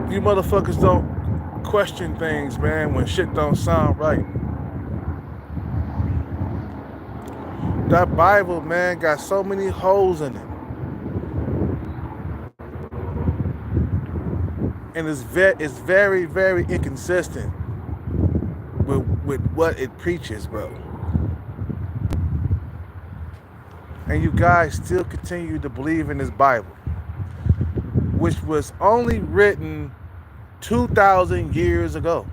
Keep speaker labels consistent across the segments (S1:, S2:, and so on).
S1: You motherfuckers don't question things, man, when shit don't sound right. That Bible, man, got so many holes in it. And it's very, very inconsistent with what it preaches, bro. And you guys still continue to believe in this Bible, which was only written 2,000 years ago.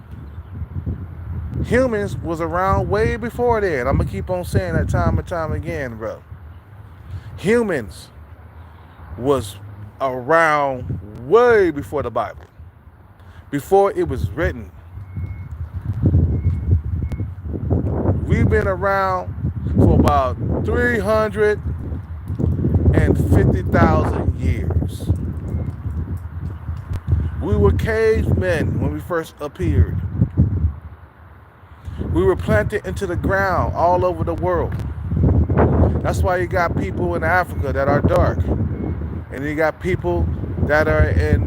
S1: Humans was around way before that. I'm gonna keep on saying that time and time again, bro. Humans was around way before the Bible, before it was written. We've been around for about 350,000 years. We were cavemen when we first appeared. We were planted into the ground all over the world. That's why you got people in Africa that are dark, and you got people that are in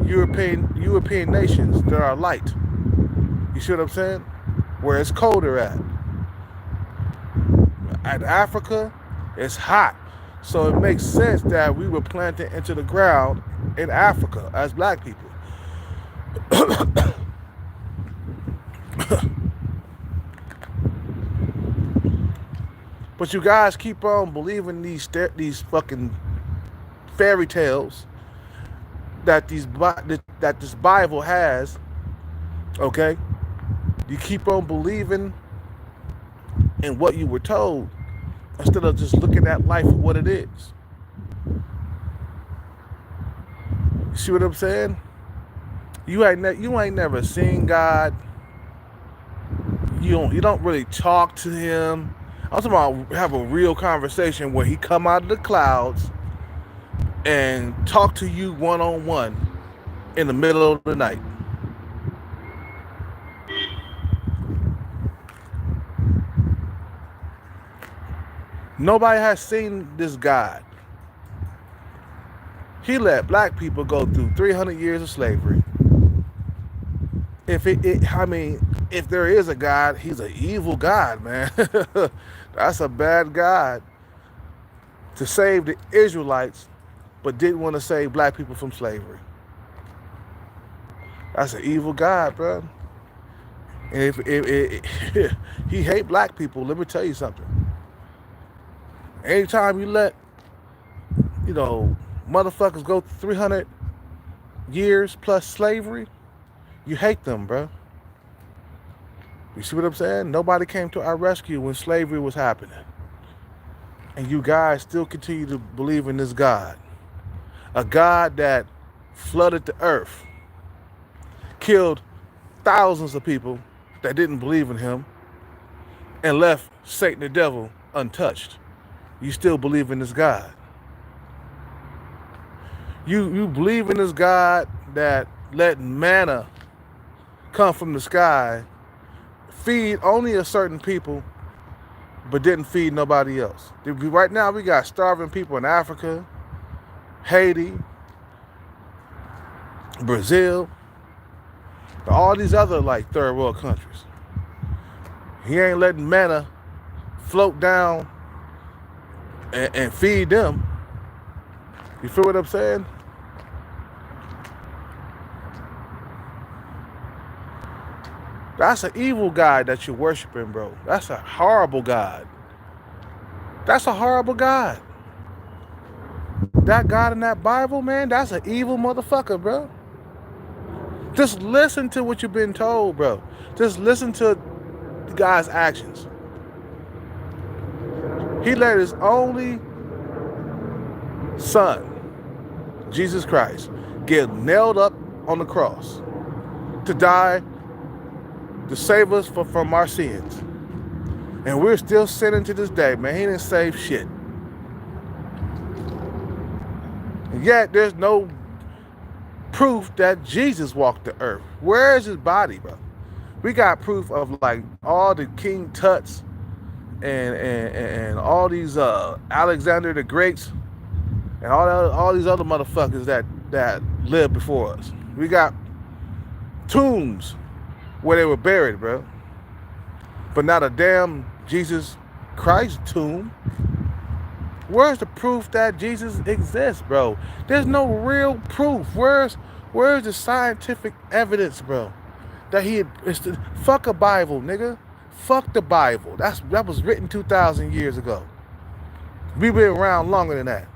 S1: European nations that are light. You see what I'm saying? Where it's colder at. At Africa, it's hot. So it makes sense that we were planted into the ground in Africa as black people. But you guys keep on believing these fucking fairy tales that this Bible has. Okay, you keep on believing in what you were told instead of just looking at life for what it is. You see what I'm saying? You ain't never seen God. You don't really talk to him. I'm talking about have a real conversation where he come out of the clouds and talk to you one-on-one in the middle of the night. Nobody has seen this God. He let black people go through 300 years of slavery. If if there is a God, he's an evil God, man. That's a bad God to save the Israelites, but didn't want to save black people from slavery. That's an evil God, bro. And if he hate black people, let me tell you something. Anytime you let, motherfuckers go 300 years plus slavery, you hate them, bro. You see what I'm saying? Nobody came to our rescue when slavery was happening. And you guys still continue to believe in this God. A God that flooded the earth, killed thousands of people that didn't believe in him, and left Satan the devil untouched. You still believe in this God. You believe in this God that let manna come from the sky, feed only a certain people, but didn't feed nobody else. Right now we got starving people in Africa, Haiti, Brazil, all these other like third world countries. He ain't letting manna float down and feed them. You feel what I'm saying? That's an evil God that you're worshiping, bro. That's a horrible God. That's a horrible God. That God in that Bible, man, that's an evil motherfucker, bro. Just listen to what you've been told, bro. Just listen to God's actions. He let his only son, Jesus Christ, get nailed up on the cross to die, to save us from our sins. And we're still sinning to this day, man. He didn't save shit. And yet, there's no proof that Jesus walked the earth. Where is his body, bro? We got proof of like all the King Tuts and all these Alexander the Greats and all these other motherfuckers that lived before us. We got tombs where they were buried, bro. But not a damn Jesus Christ tomb. Where's the proof that Jesus exists, bro? There's no real proof. Where's the scientific evidence, bro? That fuck a Bible, nigga. Fuck the Bible. That was written 2,000 years ago. We've been around longer than that.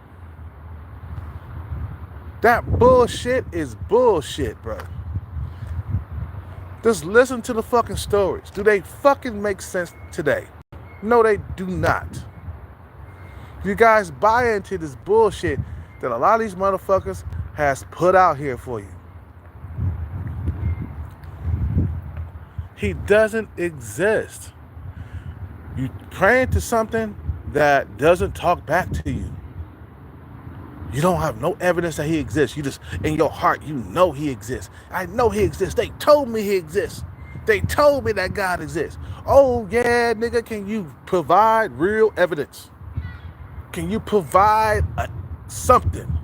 S1: That bullshit is bullshit, bro. Just listen to the fucking stories. Do they fucking make sense today? No, they do not. You guys buy into this bullshit that a lot of these motherfuckers has put out here for you. He doesn't exist. You praying to something that doesn't talk back to you. You don't have no evidence that he exists. You just, in your heart, you know he exists. I know he exists. They told me he exists. They told me that God exists. Oh yeah, nigga, can you provide real evidence? Can you provide something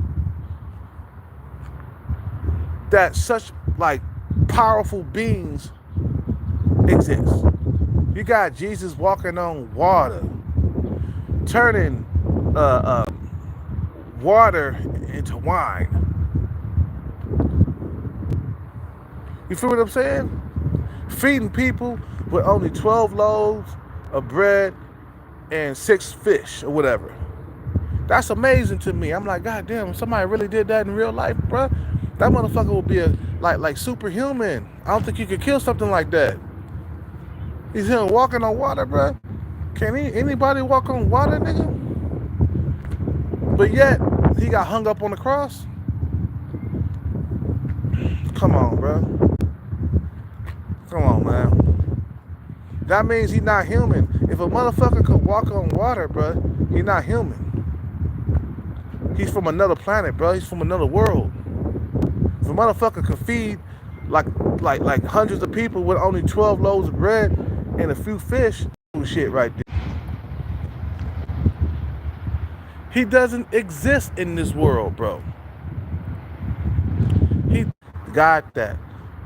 S1: that such like powerful beings exist? You got Jesus walking on water, turning water into wine. You feel what I'm saying? Feeding people with only 12 loaves of bread and 6 fish or whatever. That's amazing to me. I'm like, God damn, if somebody really did that in real life, bro, that motherfucker would be like superhuman. I don't think you could kill something like that. He's here walking on water, bro. Can anybody walk on water, nigga? But yet, he got hung up on the cross? Come on, bro. Come on, man. That means he's not human. If a motherfucker could walk on water, bro, he's not human. He's from another planet, bro. He's from another world. If a motherfucker could feed like hundreds of people with only 12 loaves of bread and a few fish, shit right there. He doesn't exist in this world, bro. He got that.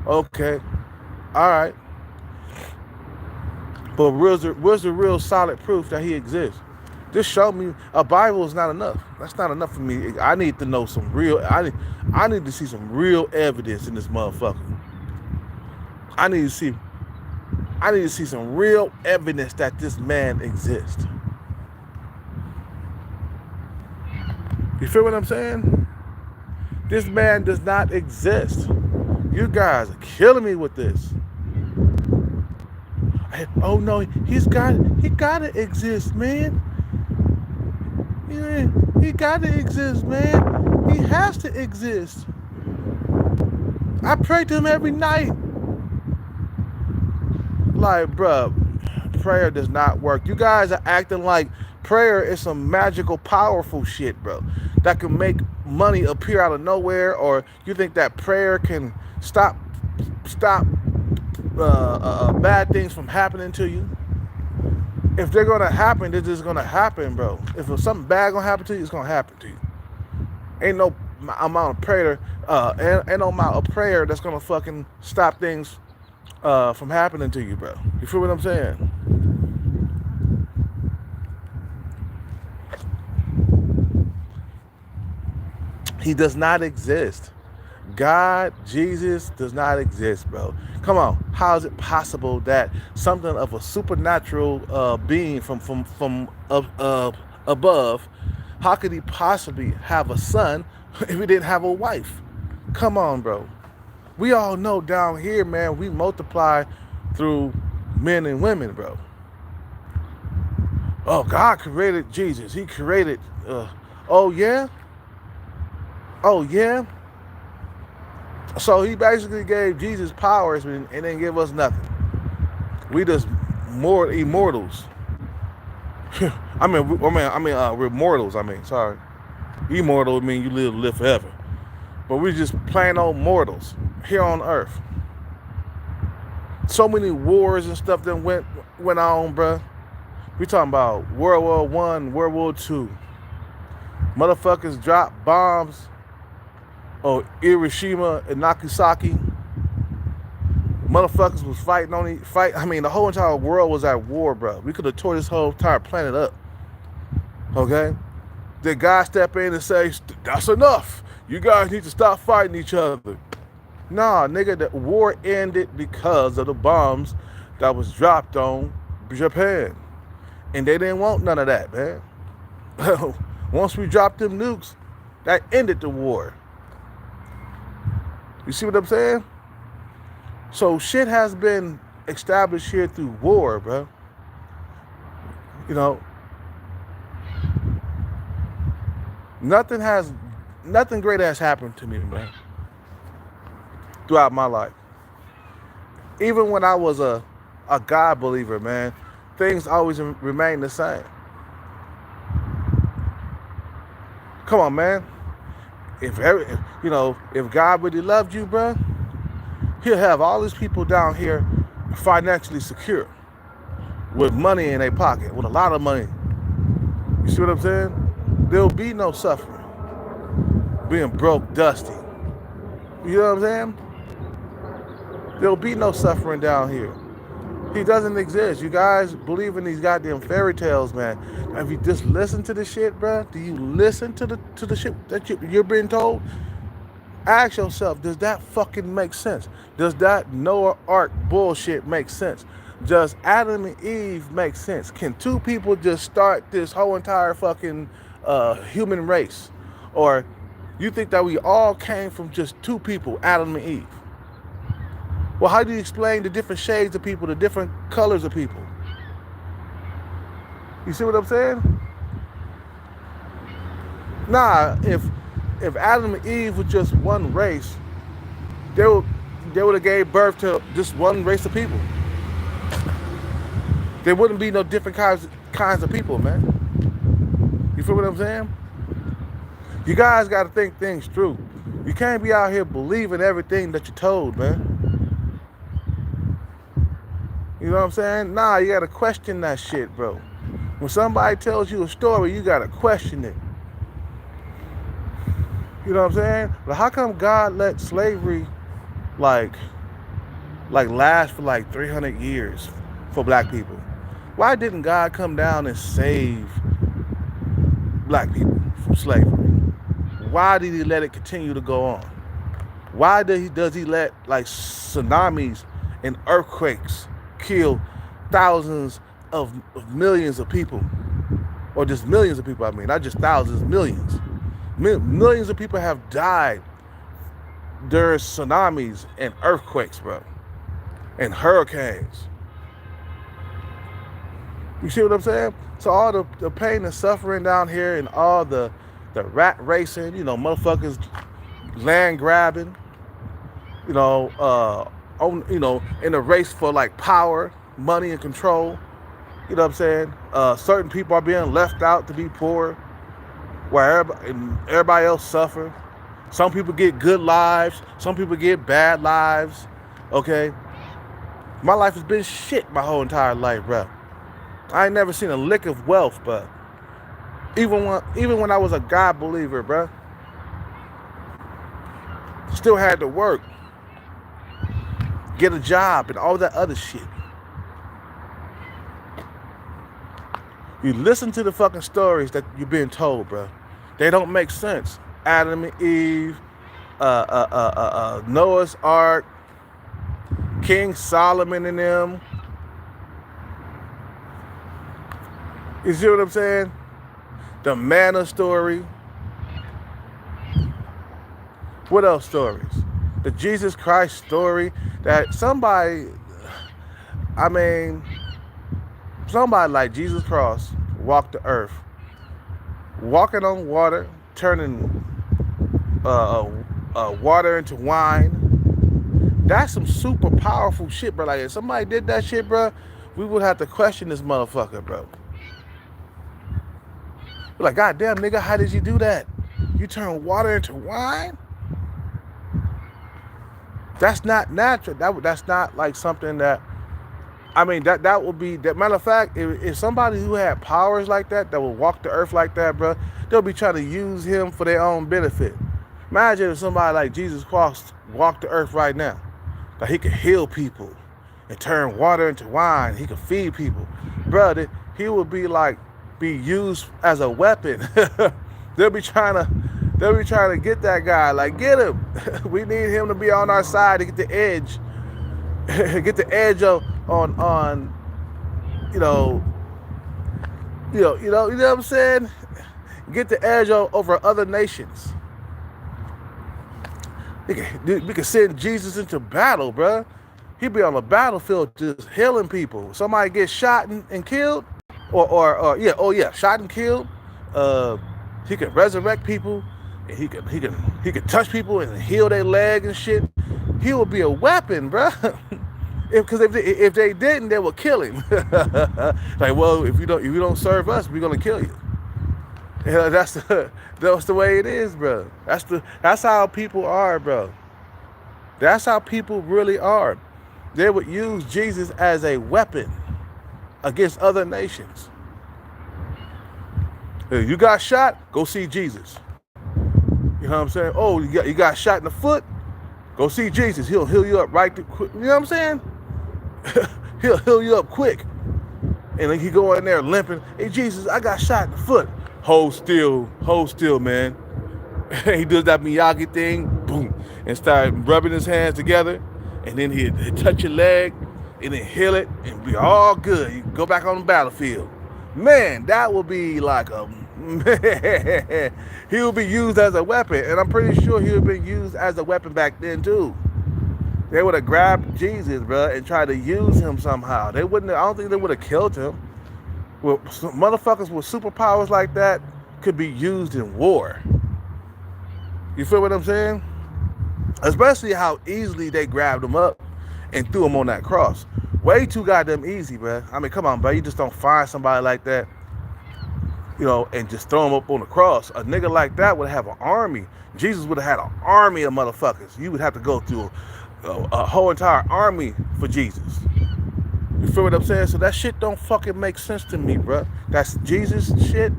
S1: Okay. All right. But where's the real solid proof that he exists? Just show me. A Bible is not enough. That's not enough for me. I need to know some real. I need to see some real evidence in this motherfucker. I need to see some real evidence that this man exists. You feel what I'm saying? This man does not exist. You guys are killing me with this. Oh no, he gotta exist, man. Yeah, he gotta exist, man. He has to exist. I pray to him every night. Like, bruh, prayer does not work. You guys are acting like prayer is some magical, powerful shit, bro, that can make money appear out of nowhere, or you think that prayer can stop bad things from happening to you. If they're gonna happen, they're just gonna happen, bro. If something bad gonna happen to you, it's gonna happen to you. Ain't no amount of prayer, ain't no amount of prayer that's gonna fucking stop things from happening to you, bro. You feel what I'm saying? He does not exist. God, Jesus, does not exist, bro. Come on, how is it possible that something of a supernatural being from above, how could he possibly have a son if he didn't have a wife? Come on, bro. We all know down here, man, we multiply through men and women, bro. Oh, God created Jesus. He created, oh, yeah? Oh, yeah? So he basically gave Jesus powers and didn't give us nothing. We just more immortals. We're mortals. Sorry. Immortal mean you live forever. But we're just plain old mortals here on Earth. So many wars and stuff that went on, bruh. We talking about World War One, World War Two. Motherfuckers dropped bombs on Hiroshima and Nagasaki. Motherfuckers was the whole entire world was at war, bro. We could have tore this whole entire planet up. Okay? Did God step in and say, that's enough? You guys need to stop fighting each other. Nah, nigga, the war ended because of the bombs that was dropped on Japan. And they didn't want none of that, man. Once we dropped them nukes, that ended the war. You see what I'm saying? So shit has been established here through war, bro. You know, nothing great has happened to me, man, throughout my life. Even when I was a God believer, man, things always remain the same. Come on, man. If God really loved you, bro, he'll have all these people down here financially secure with money in their pocket, with a lot of money. You see what I'm saying? There'll be no suffering. Being broke, dusty. You know what I'm saying? There'll be no suffering down here. He doesn't exist. You guys believe in these goddamn fairy tales, man. If you just listen to the shit, bro, do you listen to the shit that you're being told? Ask yourself, does that fucking make sense? Does that Noah Ark bullshit make sense? Does Adam and Eve make sense? Can two people just start this whole entire fucking human race? Or you think that we all came from just two people, Adam and Eve? Well, how do you explain the different shades of people, the different colors of people? You see what I'm saying? Nah, if Adam and Eve were just one race, they would have gave birth to just one race of people. There wouldn't be no different kinds of people, man. You feel what I'm saying? You guys got to think things through. You can't be out here believing everything that you're told, man. You know what I'm saying? Nah, you got to question that shit, bro. When somebody tells you a story, you got to question it. You know what I'm saying? But how come God let slavery like last for like 300 years for black people? Why didn't God come down and save black people from slavery? Why did he let it continue to go on? Why does he let like tsunamis and earthquakes kill thousands of millions of people? Or just millions of people, not just thousands, millions. Millions of people have died during tsunamis and earthquakes, bro. And hurricanes. You see what I'm saying? So all the pain and suffering down here and all the rat racing, motherfuckers land grabbing, in a race for like power, money, and control. You know what I'm saying? Certain people are being left out to be poor, where everybody else suffer. Some people get good lives. Some people get bad lives. Okay? My life has been shit my whole entire life, bro. I ain't never seen a lick of wealth, but even when I was a God believer, bro, still had to work, get a job, and all that other shit. You listen to the fucking stories that you're being told, bro. They don't make sense. Adam and Eve, Noah's Ark, King Solomon and them. You see what I'm saying? The manna story. What else stories? The Jesus Christ story that somebody, I mean, somebody like Jesus Christ walked the earth, walking on water, turning water into wine. That's some super powerful shit, bro. Like if somebody did that shit, bro, we would have to question this motherfucker, bro. We're like, God damn, nigga, how did you do that? You turn water into wine? That's not natural. That's not like something that. I mean, that would be. That matter of fact, if somebody who had powers like that would walk the earth like that, bro, they'll be trying to use him for their own benefit. Imagine if somebody like Jesus Christ walked the earth right now. Like he could heal people and turn water into wine. He could feed people. Bro, he would be used as a weapon. They'll be trying to get that guy. Like, get him. We need him to be on our side to get the edge. Get the edge on you know, you know what I'm saying? Get the edge over other nations. We can send Jesus into battle, bro. He'd be on the battlefield just healing people. Somebody gets shot and killed, or shot and killed. He can resurrect people, and he can touch people and heal their leg and shit. He would be a weapon, bro. Because if they didn't, they would kill him. Like, well, if you don't serve us, we're gonna kill you. Yeah, that's the way it is, bro. That's how people are, bro. That's how people really are. They would use Jesus as a weapon against other nations. Hey, you got shot, go see Jesus. You know what I'm saying? Oh, you got shot in the foot, go see Jesus. He'll heal you up right quick. You know what I'm saying? He'll heal you up quick. And then he go in there limping. Hey, Jesus, I got shot in the foot. Hold still, man. He does that Miyagi thing, boom, and start rubbing his hands together. And then he'd touch your leg and then heal it and be all good. You go back on the battlefield. Man, that would be like man. He would be used as a weapon. And I'm pretty sure he would have been used as a weapon back then too. They would have grabbed Jesus, bro, and tried to use him somehow. I don't think they would have killed him. Well, motherfuckers with superpowers like that could be used in war. You feel what I'm saying? Especially how easily they grabbed him up and threw him on that cross. Way too goddamn easy, bro. I mean, come on, bro. You just don't find somebody like that, and just throw him up on the cross. A nigga like that would have an army. Jesus would have had an army of motherfuckers. You would have to go through a whole entire army for Jesus. You feel what I'm saying? So that shit don't fucking make sense to me, bro. That's Jesus shit.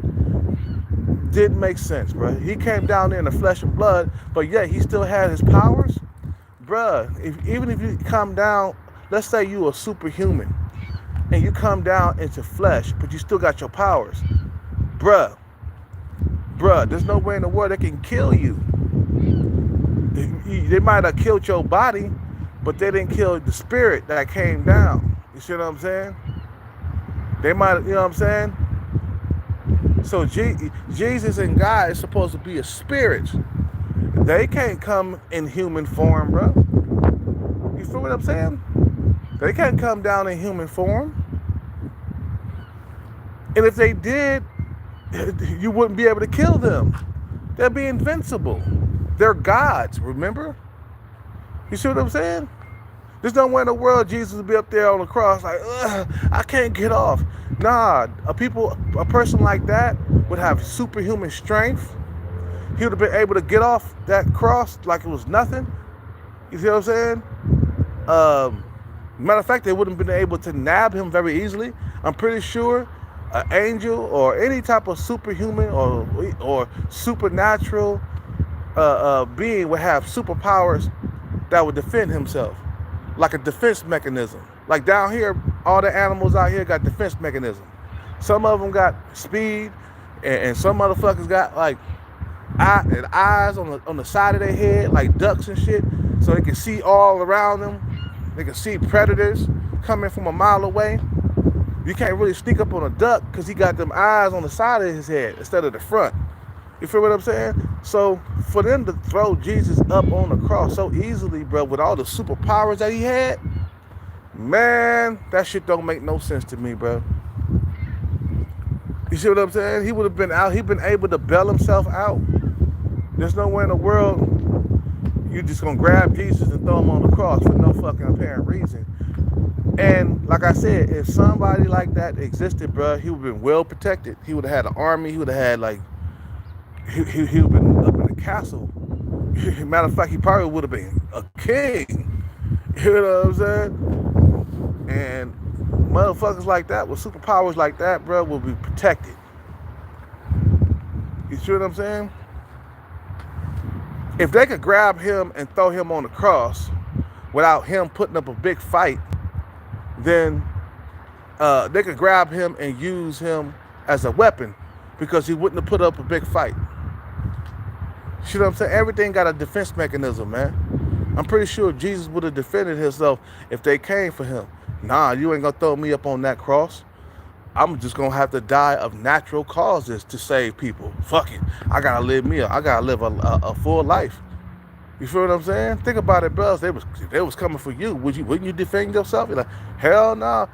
S1: Didn't make sense, bro. He came down there in the flesh and blood, but yet he still had his powers, bruh. Even if you come down, let's say you a superhuman, and you come down into flesh, but you still got your powers, bruh. There's no way in the world they can kill you. They might have killed your body, but they didn't kill the spirit that came down. You see what I'm saying? They might, you know what I'm saying? So Jesus and God is supposed to be a spirit. They can't come in human form, bro. You feel what I'm saying? They can't come down in human form. And if they did, you wouldn't be able to kill them. They'll be invincible. They're gods, remember? You see what I'm saying? There's no way in the world Jesus would be up there on the cross like, I can't get off. Nah, a person like that would have superhuman strength. He would have been able to get off that cross like it was nothing. You see what I'm saying? Matter of fact, they wouldn't have been able to nab him very easily. I'm pretty sure an angel or any type of superhuman or supernatural being would have superpowers that would defend himself. Like a defense mechanism. Like down here, all the animals out here got defense mechanism. Some of them got speed, and some motherfuckers got like eyes on the side of their head, like ducks and shit, so they can see all around them. They can see predators coming from a mile away. You can't really sneak up on a duck because he got them eyes on the side of his head instead of the front. You feel what I'm saying? So for them to throw Jesus up on the cross so easily, bro, with all the superpowers that he had, man, that shit don't make no sense to me, bro. You see what I'm saying? He would have been out. He'd been able to bail himself out. There's nowhere in the world you just gonna grab Jesus and throw him on the cross for no fucking apparent reason. And like I said, if somebody like that existed, bro, he would have been well protected. He would have had an army. He would have had like he would have been up in the castle. Matter of fact, he probably would have been a king. You know what I'm saying? And motherfuckers like that with superpowers like that, bro, will be protected. You see what I'm saying? If they could grab him and throw him on the cross without him putting up a big fight, then they could grab him and use him as a weapon because he wouldn't have put up a big fight. See what I'm saying? Everything got a defense mechanism, man. I'm pretty sure Jesus would have defended himself if they came for him. Nah, you ain't gonna throw me up on that cross. I'm just gonna have to die of natural causes to save people. Fuck it. I gotta live a full life. You feel what I'm saying? Think about it, bro. If they was coming for you, wouldn't you defend yourself? You're like, hell no.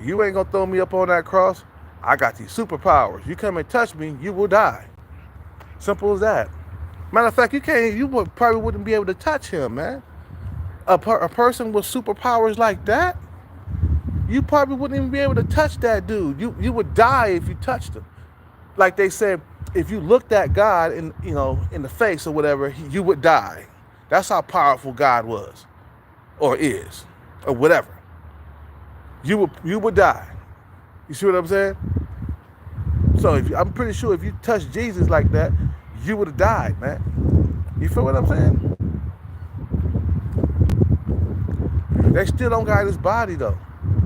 S1: You ain't gonna throw me up on that cross. I got these superpowers. You come and touch me, you will die. Simple as that. Matter of fact, probably wouldn't be able to touch him, man. A person with superpowers like that, you probably wouldn't even be able to touch that dude. You would die if you touched him. Like they said, if you looked at God in the face or whatever, you would die. That's how powerful God was, or is, or whatever. You would die. You see what I'm saying? So I'm pretty sure if you touched Jesus like that, you would have died, man. You feel what I'm saying? They still don't got his body though.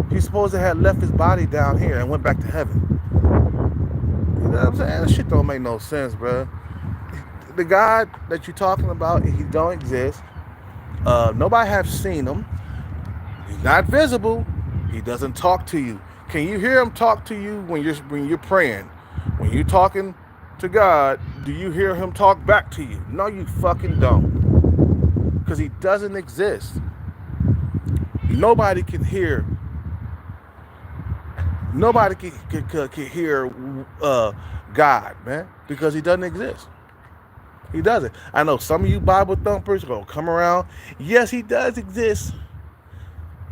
S1: He's supposed to have left his body down here and went back to heaven. You know what I'm saying? That shit don't make no sense, bro. The God that you're talking about, he don't exist. Nobody have seen him. He's not visible. He doesn't talk to you. Can you hear him talk to you when you're praying? When you're talking to God, do you hear him talk back to you? No, you fucking don't. Because he doesn't exist. Nobody can hear. Nobody can hear God, man, because he doesn't exist. He doesn't. I know some of you Bible thumpers are going to come around. Yes, he does exist.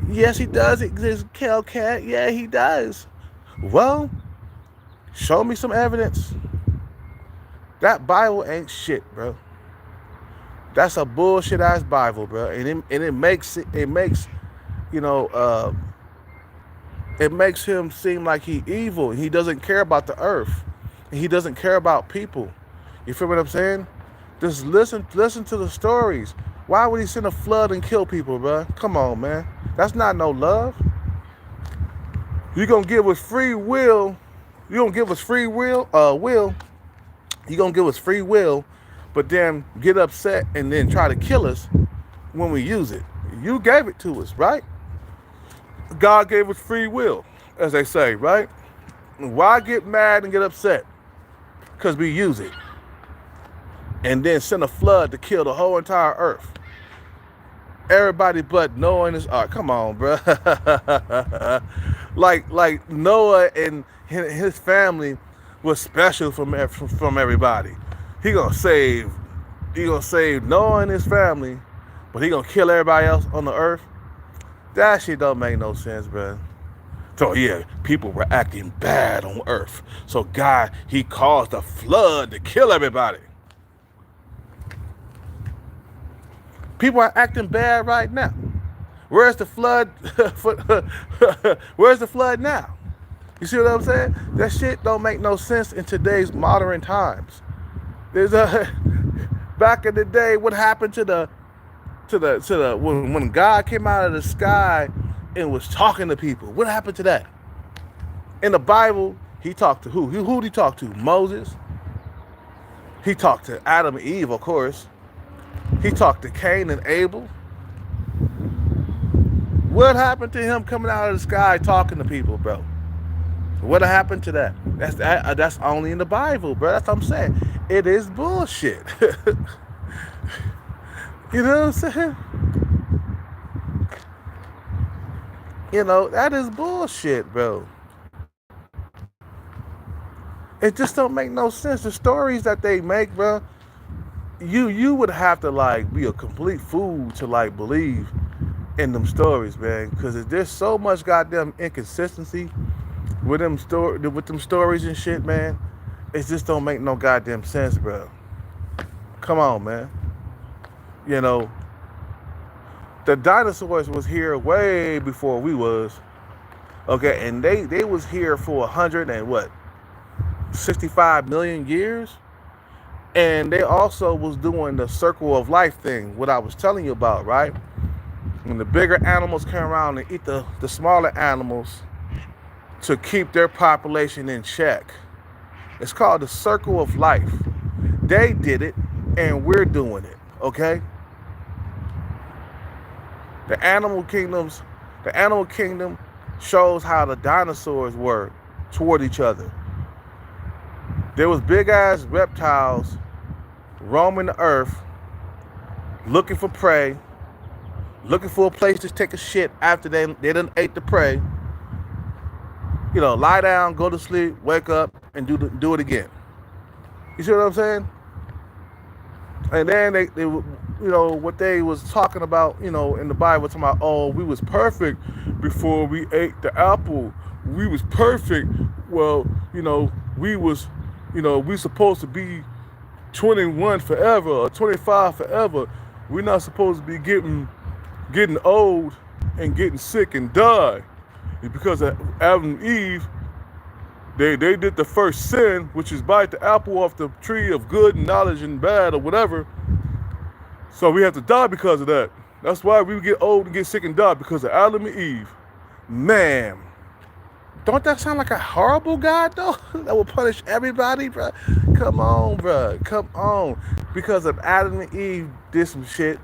S1: Yes, he does exist, Hellcat. Yeah, he does. Well, show me some evidence. That Bible ain't shit, bro. That's a bullshit ass Bible, bro. And it makes it makes him seem like he evil. He doesn't care about the earth. He doesn't care about people. You feel what I'm saying? Just listen to the stories. Why would he send a flood and kill people, bro? Come on, man. That's not no love. You're gonna give us free will. You're gonna give us free will. You're gonna give us free will, but then get upset and then try to kill us when we use it. You gave it to us, right? God gave us free will, as they say, right? Why get mad and get upset? Because we use it. And then send a flood to kill the whole entire earth. Everybody but Noah and his ark. Come on, bro. like Noah and his family was special from everybody. He gonna save Noah and his family, but he gonna kill everybody else on the earth. That shit don't make no sense, bro. So yeah, people were acting bad on earth. So God, he caused a flood to kill everybody. People are acting bad right now. Where's the flood? Where's the flood now? You see what I'm saying? That shit don't make no sense in today's modern times. There's back in the day, what happened to when God came out of the sky and was talking to people? What happened to that? In the Bible, he talked to who? Who did he talk to? Moses. He talked to Adam and Eve, of course. He talked to Cain and Abel. What happened to him coming out of the sky talking to people, bro? What happened to that? That's only in the Bible, bro. That's what I'm saying. It is bullshit. You know what I'm saying? You know, that is bullshit, bro. It just don't make no sense. The stories that they make, bro, you would have to like be a complete fool to like believe in them stories, man. Because there's so much goddamn inconsistency with them stories and shit, man. It just don't make no goddamn sense, bro. Come on, man. You know, the dinosaurs was here way before we was. Okay, and they was here for 100 and what, 65 million years. And they also was doing the circle of life thing, what I was telling you about, right? When the bigger animals come around and eat the smaller animals to keep their population in check. It's called the circle of life. They did it and we're doing it, okay? The animal kingdoms, the animal kingdom shows how the dinosaurs were toward each other. There was big ass reptiles roaming the earth, looking for prey, looking for a place to take a shit after they done ate the prey. You know, lie down, go to sleep, wake up, and do it again. You see what I'm saying? And then they you know, what they was talking about, you know, in the Bible, talking about, oh, we was perfect before we ate the apple. We was perfect. Well, you know, we supposed to be 21 forever or 25 forever. We're not supposed to be getting old and getting sick and die. It's because of Adam and Eve, they did the first sin, which is bite the apple off the tree of good and knowledge and bad or whatever. So we have to die because of that. That's why we get old and get sick and die, because of Adam and Eve. Man, don't that sound like a horrible God, though? That will punish everybody, bro? Come on, bro. Come on. Because of Adam and Eve did some shit.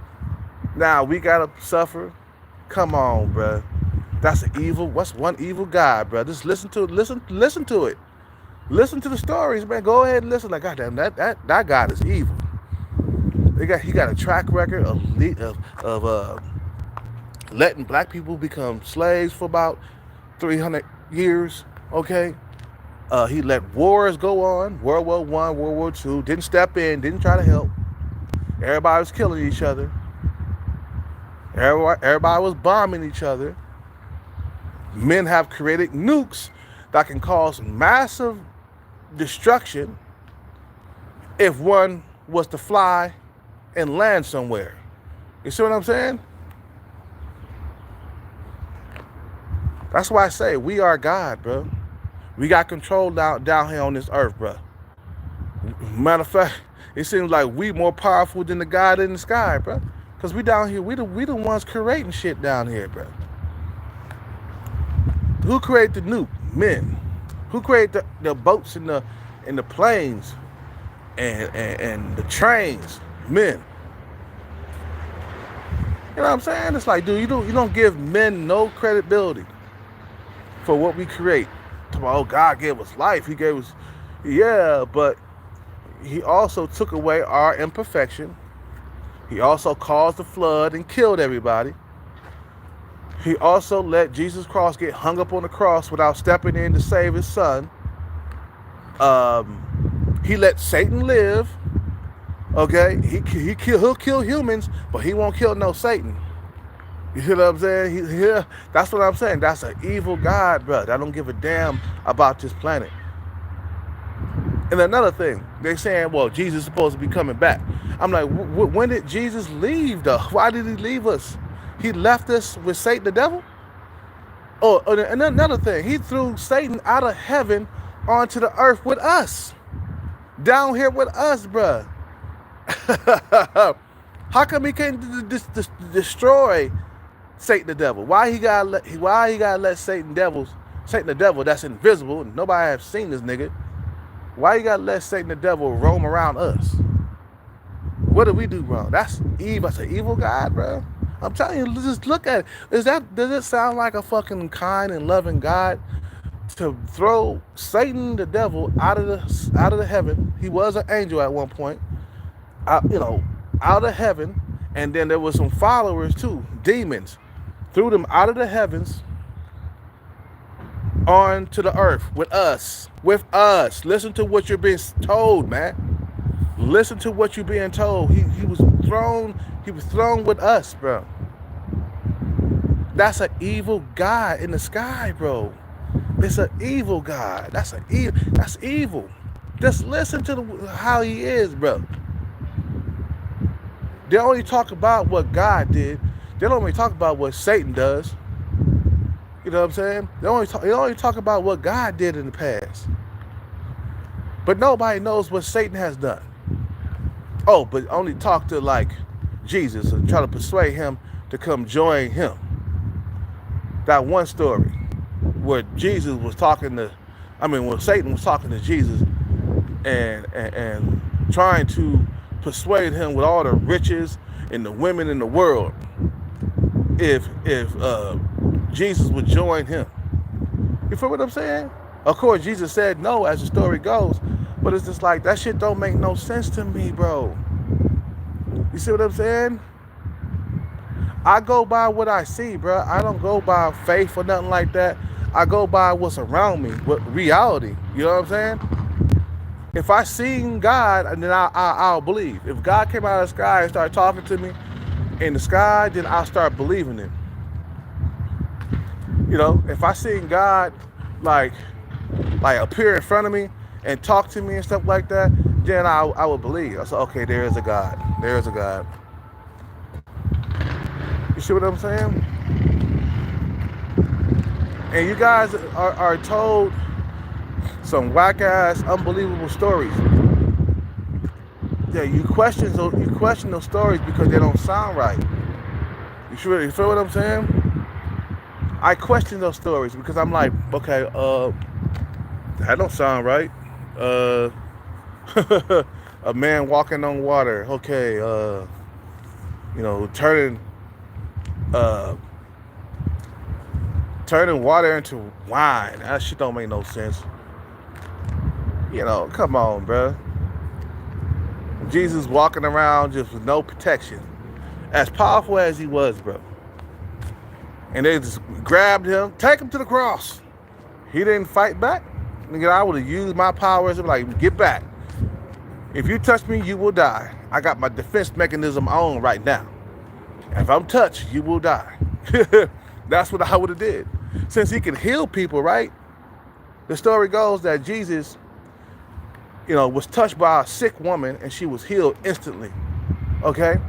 S1: Now we gotta suffer. Come on, bro. That's an evil. What's one evil God, bro? Just listen to it. Listen to it. Listen to the stories, man. Go ahead and listen. Like, goddamn, that God is evil. He got a track record of letting black people become slaves for about 300 years. Okay, he let wars go on. World War I, World War II. Didn't step in. Didn't try to help. Everybody was killing each other. Everybody was bombing each other. Men have created nukes that can cause massive destruction if one was to fly and land somewhere. You see what I'm saying? That's why I say we are God, bro. We got control down here on this earth, bro. Matter of fact, it seems like we more powerful than the God in the sky, bro. Because we down here, we the ones creating shit down here, bro. Who created the nuke? Men. Who created the boats and the planes and the trains? Men. You know what I'm saying? It's like, dude, you don't give men no credibility for what we create. Oh, God gave us life. He gave us, yeah, but he also took away our imperfection. He also caused the flood and killed everybody. He also let Jesus Christ get hung up on the cross without stepping in to save his son. He let Satan live. Okay, he'll kill humans, but he won't kill no Satan. You hear what I'm saying? That's what I'm saying. That's an evil God, bro. I don't give a damn about this planet. And another thing, they're saying, well, Jesus is supposed to be coming back. I'm like, when did Jesus leave, though? Why did he leave us? He left us with Satan the devil? Oh, and another thing, he threw Satan out of heaven onto the earth with us. Down here with us, bruh. How come he can't destroy Satan the devil? Why he gotta let Satan the devil that's invisible, and nobody have seen this nigga. Why you gotta let Satan the devil roam around us? What did we do wrong? That's evil. That's an evil God, bro. I'm telling you, just look at it. Does it sound like a fucking kind and loving God to throw Satan, the devil, out of the heaven. He was an angel at one point, out of heaven, and then there was some followers too, demons, threw them out of the heavens onto the earth with us. With us. Listen to what you're being told, man. Listen to what you're being told. He was thrown. He was thrown with us, bro. That's an evil God in the sky, bro. It's an evil God. That's evil. Just listen to how he is, bro. They only talk about what God did. They don't only talk about what Satan does. You know what I'm saying? They only talk about what God did in the past. But nobody knows what Satan has done. Oh, but only talk to like Jesus and try to persuade him to come join him. That one story where Jesus was talking to, when Satan was talking to Jesus and trying to persuade him with all the riches and the women in the world if Jesus would join him. You feel what I'm saying? Of course, Jesus said no, as the story goes, but it's just like, that shit don't make no sense to me, bro. You see what I'm saying? I go by what I see, bro. I don't go by faith or nothing like that. I go by what's around me, what reality. You know what I'm saying? If I seen God, then I'll believe. If God came out of the sky and started talking to me in the sky, then I'll start believing it. You know, if I seen God like appear in front of me and talk to me and stuff like that, then I would believe. I said, okay, there is a God. There is a God. You see what I'm saying? And you guys are told some whack-ass, unbelievable stories. Yeah, you question those stories because they don't sound right. You feel what I'm saying? I question those stories because I'm like, okay, that don't sound right. A man walking on water. Okay, turning water into wine. That shit don't make no sense. Come on, bro. Jesus walking around just with no protection. As powerful as he was, bro. And they just grabbed him, take him to the cross. He didn't fight back. Nigga, I would have used my powers and be like, get back. If you touch me, you will die. I got my defense mechanism on right now. If I'm touched, you will die. That's what I would have did. Since he can heal people, right? The story goes that Jesus, was touched by a sick woman and she was healed instantly. Okay?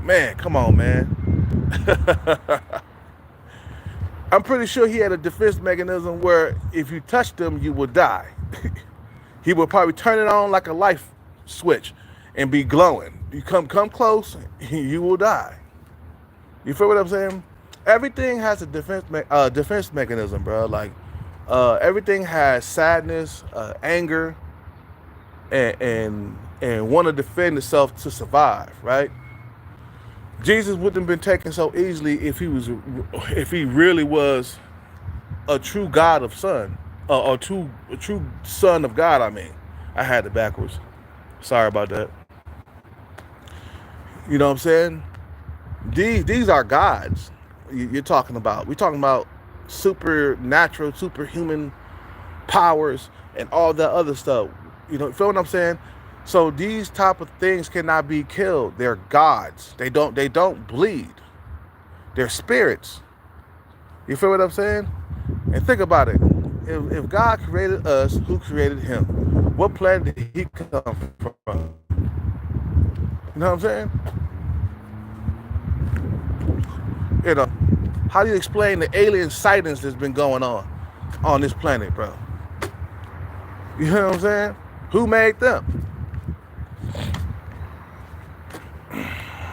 S1: Man, come on, man. I'm pretty sure he had a defense mechanism where if you touched him, you would die. He would probably turn it on like a light switch and be glowing. You come close, you will die. You feel what I'm saying? Everything has a defense mechanism, bro. Like everything has sadness, anger, and want to defend itself to survive, right? Jesus wouldn't have been taken so easily if he really was a true God of Son, or a true Son of God. I had it backwards. Sorry about that. You know what I'm saying? These are gods you're talking about. We're talking about supernatural, superhuman powers and all that other stuff. You feel what I'm saying? So these type of things cannot be killed. They're gods. They don't bleed. They're spirits. You feel what I'm saying? And think about it. If God created us, who created him? What planet did he come from? You know what I'm saying? How do you explain the alien sightings that's been going on this planet, bro? You know what I'm saying? Who made them?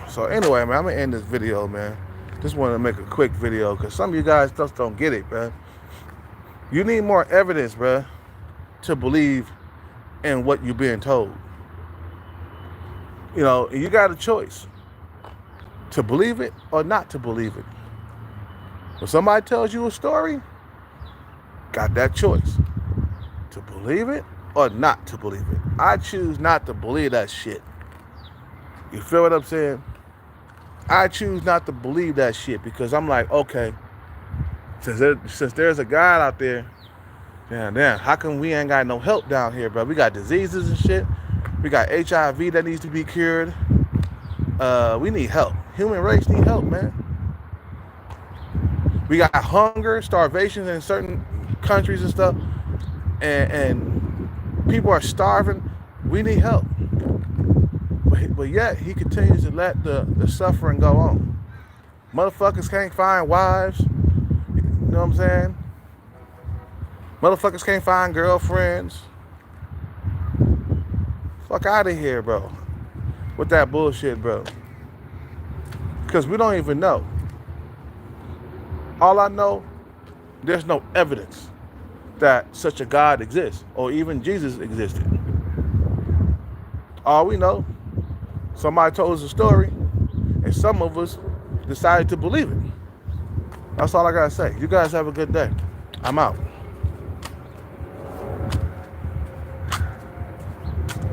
S1: So anyway, man, I'm gonna end this video, man. Just wanted to make a quick video because some of you guys just don't get it, bro. You need more evidence, bro, to believe in what you're being told. You got a choice to believe it or not to believe it. When somebody tells you a story, got that choice to believe it or not to believe it. I choose not to believe that shit. You feel what I'm saying? I choose not to believe that shit because I'm like, okay, since there's a God out there, damn, how come we ain't got no help down here, bro? We got diseases and shit. We got HIV that needs to be cured. We need help. Human race need help, man. We got hunger, starvation in certain countries and stuff, and people are starving. We need help. But yet he continues to let the suffering go on. Motherfuckers can't find wives. You know what I'm saying? Motherfuckers can't find girlfriends. Fuck out of here, bro. With that bullshit, bro. Because we don't even know. All I know, there's no evidence that such a God exists or even Jesus existed. All we know, somebody told us a story and some of us decided to believe it. That's all I gotta say. You guys have a good day. I'm out.